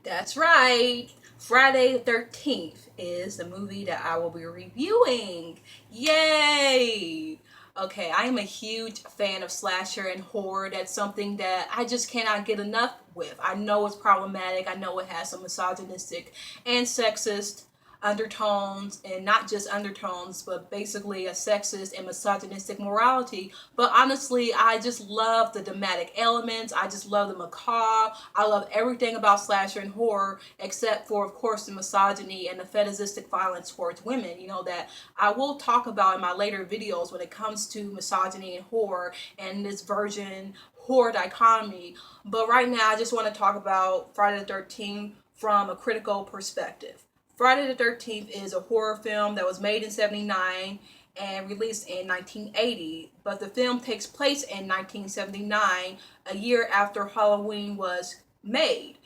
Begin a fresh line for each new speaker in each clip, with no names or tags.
That's right. Friday the 13th is the movie that I will be reviewing. Yay! Okay, I am a huge fan of slasher and horror. That's something that I just cannot get enough with. I know it's problematic. I know it has some misogynistic and sexist undertones, and not just undertones, but basically a sexist and misogynistic morality. But honestly, I just love the dramatic elements. I just love the macabre. I love everything about slasher and horror, except for, of course, the misogyny and the fetishistic violence towards women. That I will talk about in my later videos when it comes to misogyny and horror and this virgin horror dichotomy. But right now, I just want to talk about Friday the 13th from a critical perspective. Friday the 13th is a horror film that was made in 79 and released in 1980, but the film takes place in 1979, a year after Halloween was made.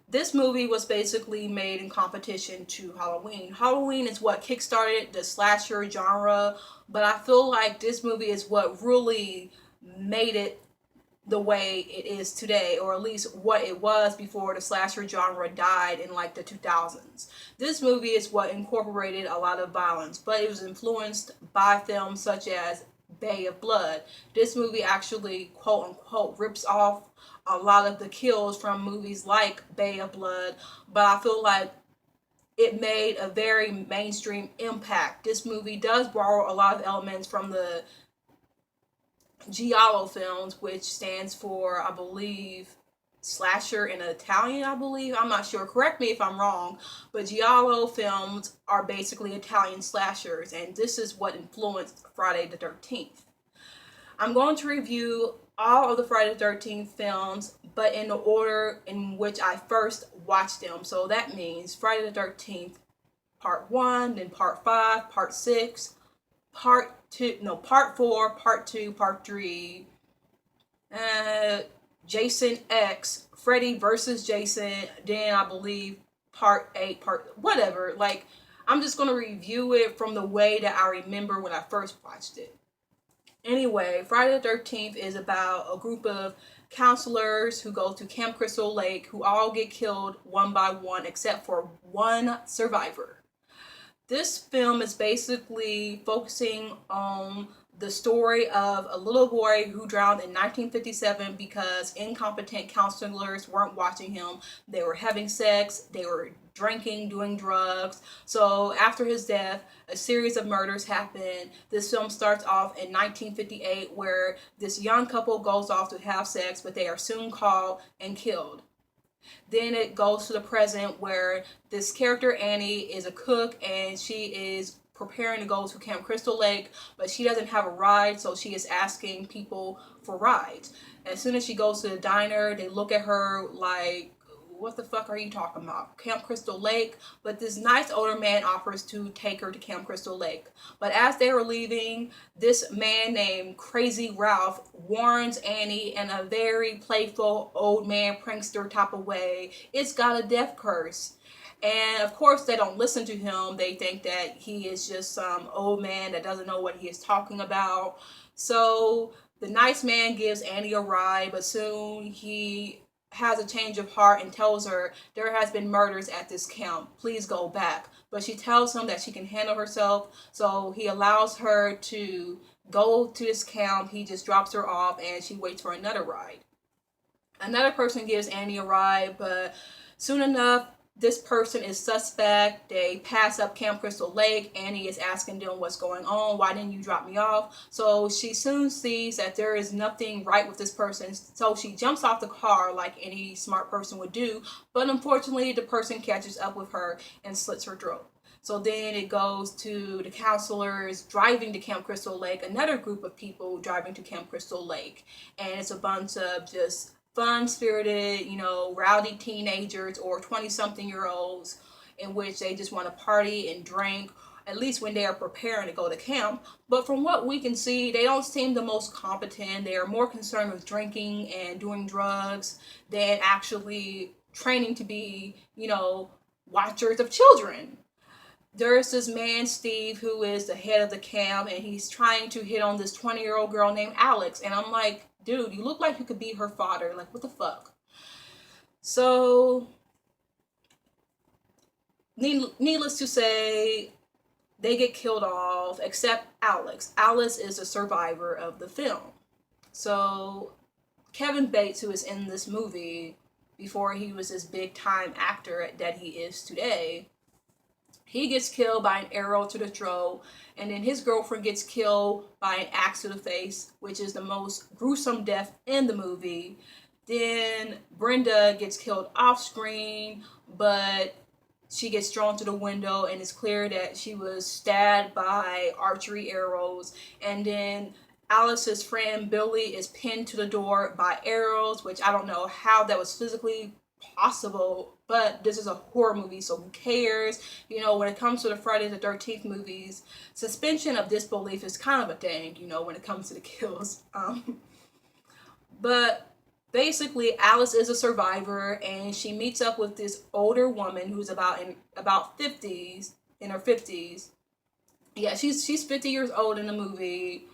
This movie was basically made in competition to Halloween. Halloween is what kickstarted the slasher genre, but I feel like this movie is what really made it the way it is today, or at least what it was before the slasher genre died in like the 2000s. This movie is what incorporated a lot of violence, but it was influenced by films such as Bay of Blood. This movie actually, quote unquote, rips off a lot of the kills from movies like Bay of Blood, but I feel like it made a very mainstream impact. This movie does borrow a lot of elements from the Giallo films, which stands for, I believe, slasher in Italian, I believe. I'm not sure. Correct me if I'm wrong. But Giallo films are basically Italian slashers, and this is what influenced Friday the 13th. I'm going to review all of the Friday the 13th films, but in the order in which I first watched them. So that means Friday the 13th, part 1, then part 5, part 6, part 4, part 2, part 3, Jason X, Freddy versus Jason, then I believe part 8, part whatever. Like, I'm just going to review it from the way that I remember when I first watched it. Anyway, Friday the 13th is about a group of counselors who go to Camp Crystal Lake who all get killed one by one except for one survivor. This film is basically focusing on the story of a little boy who drowned in 1957 because incompetent counselors weren't watching him. They were having sex, they were drinking, doing drugs. So after his death, a series of murders happened. This film starts off in 1958 where this young couple goes off to have sex, but they are soon caught and killed. Then it goes to the present where this character Annie is a cook and she is preparing to go to Camp Crystal Lake, but she doesn't have a ride, so she is asking people for rides. As soon as she goes to the diner, they look at her like, what the fuck are you talking about? Camp Crystal Lake? But this nice older man offers to take her to Camp Crystal Lake. But as they are leaving, this man named Crazy Ralph warns Annie in a very playful old man prankster type of way. It's got a death curse. And of course, they don't listen to him. They think that he is just some old man that doesn't know what he is talking about. So the nice man gives Annie a ride, but soon he has a change of heart and tells her there has been murders at this camp. Please go back. But she tells him that she can handle herself, so he allows her to go to this camp. He just drops her off and she waits for another ride. Another person gives Annie a ride, but soon enough, this person is suspect. They pass up Camp Crystal Lake. Annie is asking them what's going on. Why didn't you drop me off? So she soon sees that there is nothing right with this person. So she jumps off the car like any smart person would do. But unfortunately, the person catches up with her and slits her throat. So then it goes to the counselors driving to Camp Crystal Lake, another group of people driving to Camp Crystal Lake. And it's a bunch of just fun-spirited, rowdy teenagers or 20-something-year-olds in which they just want to party and drink, at least when they are preparing to go to camp. But from what we can see, they don't seem the most competent. They are more concerned with drinking and doing drugs than actually training to be, watchers of children. There's this man, Steve, who is the head of the camp, and he's trying to hit on this 20-year-old girl named Alex. And I'm like, dude, you look like you could be her father. Like, what the fuck? So needless to say, they get killed off, except Alex. Alice is a survivor of the film. So Kevin Bates, who is in this movie before he was this big time actor that he is today, he gets killed by an arrow to the throat, and then his girlfriend gets killed by an axe to the face, which is the most gruesome death in the movie. Then Brenda gets killed off screen, but she gets thrown to the window, and it's clear that she was stabbed by archery arrows. And then Alice's friend Billy is pinned to the door by arrows, which I don't know how that was physically possible, but this is a horror movie, so who cares? You know, when it comes to the Friday the 13th movies, suspension of disbelief is kind of a thing, you know, when it comes to the kills. But basically, Alice is a survivor, and she meets up with this older woman who's about 50s, in her 50s. Yeah, she's 50 years old in the movie.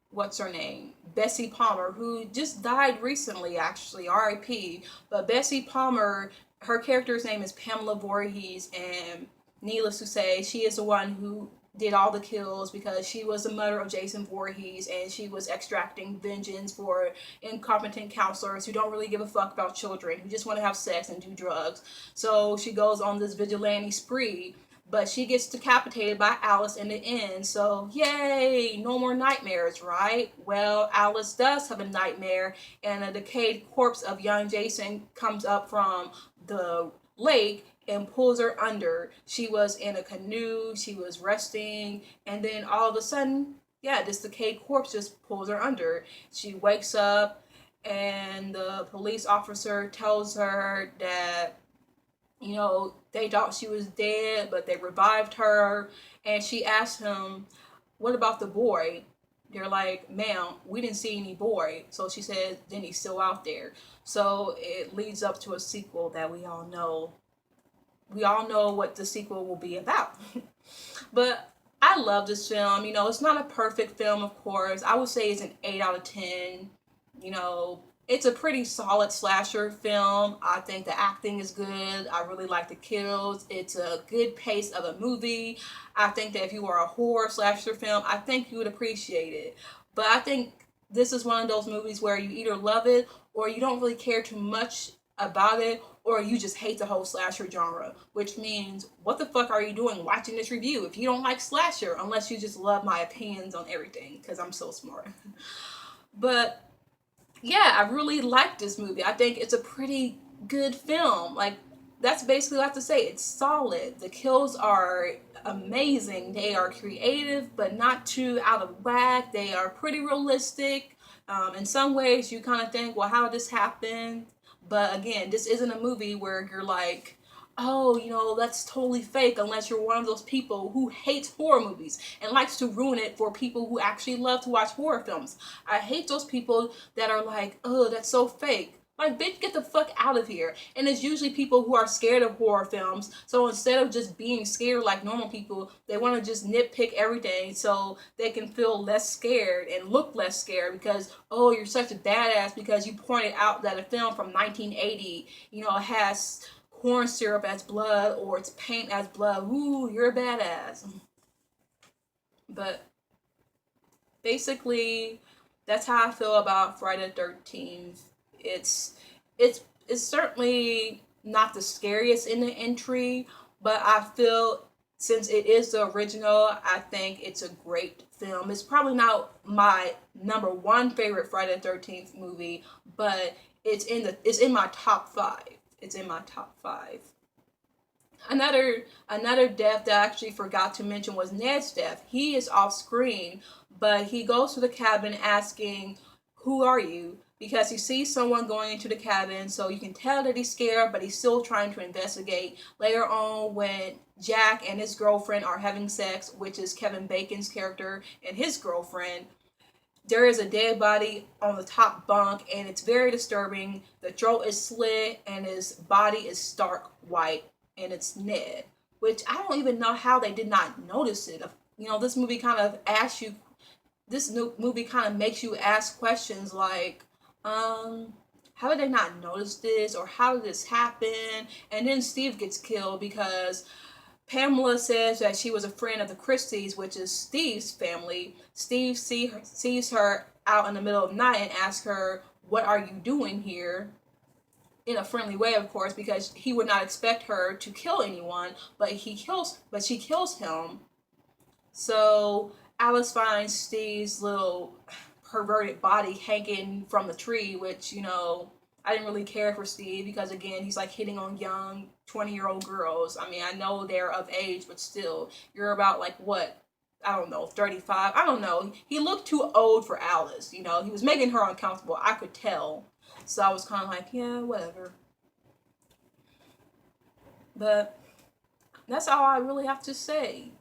What's her name? Bessie Palmer, who just died recently, actually, R.I.P. But Bessie Palmer, her character's name is Pamela Voorhees, and needless to say, she is the one who did all the kills because she was the mother of Jason Voorhees, and she was extracting vengeance for incompetent counselors who don't really give a fuck about children, who just want to have sex and do drugs. So she goes on this vigilante spree, but she gets decapitated by Alice in the end. So yay, no more nightmares, right? Well, Alice does have a nightmare, and a decayed corpse of young Jason comes up from the lake and pulls her under. She was in a canoe, she was resting, and then all of a sudden, yeah, this decayed corpse just pulls her under. She wakes up, and the police officer tells her that, you know, they thought she was dead, but they revived her. And she asked him, what about the boy? They're like, ma'am, we didn't see any boy. So she said, then he's still out there. So it leads up to a sequel that we all know. We all know what the sequel will be about. But I love this film. You know, it's not a perfect film, of course. I would say it's an 8 out of 10. You know, it's a pretty solid slasher film. I think the acting is good. I really like the kills. It's a good pace of a movie. I think that if you are a horror slasher film, I think you would appreciate it. But I think this is one of those movies where you either love it or you don't really care too much about it, or you just hate the whole slasher genre, which means what the fuck are you doing watching this review if you don't like slasher, unless you just love my opinions on everything because I'm so smart. But yeah, I really like this movie. I think it's a pretty good film. Like, that's basically what I have to say. It's solid. The kills are amazing. They are creative, but not too out of whack. They are pretty realistic. In some ways, you kind of think, well, how did this happen? But again, this isn't a movie where you're like, oh, you know, that's totally fake, unless you're one of those people who hates horror movies and likes to ruin it for people who actually love to watch horror films. I hate those people that are like, oh, that's so fake. Like, bitch, get the fuck out of here. And it's usually people who are scared of horror films. So instead of just being scared like normal people, they want to just nitpick everything so they can feel less scared and look less scared because, oh, you're such a badass because you pointed out that a film from 1980, you know, has corn syrup as blood or it's paint as blood. Ooh, you're a badass. But basically, that's how I feel about Friday the 13th. It's it's it's certainly not the scariest in the entry, but I feel since it is the original, I think it's a great film. It's probably not my number one favorite Friday the 13th movie, but it's in my top 5. It's in my top 5. Another death that I actually forgot to mention was Ned Steph. He is off screen, but he goes to the cabin asking, "Who are you?" Because he sees someone going into the cabin, so you can tell that he's scared, but he's still trying to investigate. Later on, when Jack and his girlfriend are having sex, which is Kevin Bacon's character and his girlfriend, there is a dead body on the top bunk, and it's very disturbing. The throat is slit, and his body is stark white, and it's Ned, which I don't even know how they did not notice it. You know, this movie kind of asks you, this new movie kind of makes you ask questions like, how did they not notice this, or how did this happen? And then Steve gets killed because Pamela says that she was a friend of the Christies, which is Steve's family. Steve sees her out in the middle of the night and asks her, "What are you doing here?" In a friendly way, of course, because he would not expect her to kill anyone, but she kills him. So Alice finds Steve's little perverted body hanging from the tree, which, I didn't really care for Steve because, again, he's like hitting on young 20-year-old girls. I mean, I know they're of age, but still, you're about like what? I don't know, 35. I don't know. He looked too old for Alice. He was making her uncomfortable. I could tell. So I was kind of like, yeah, whatever. But that's all I really have to say.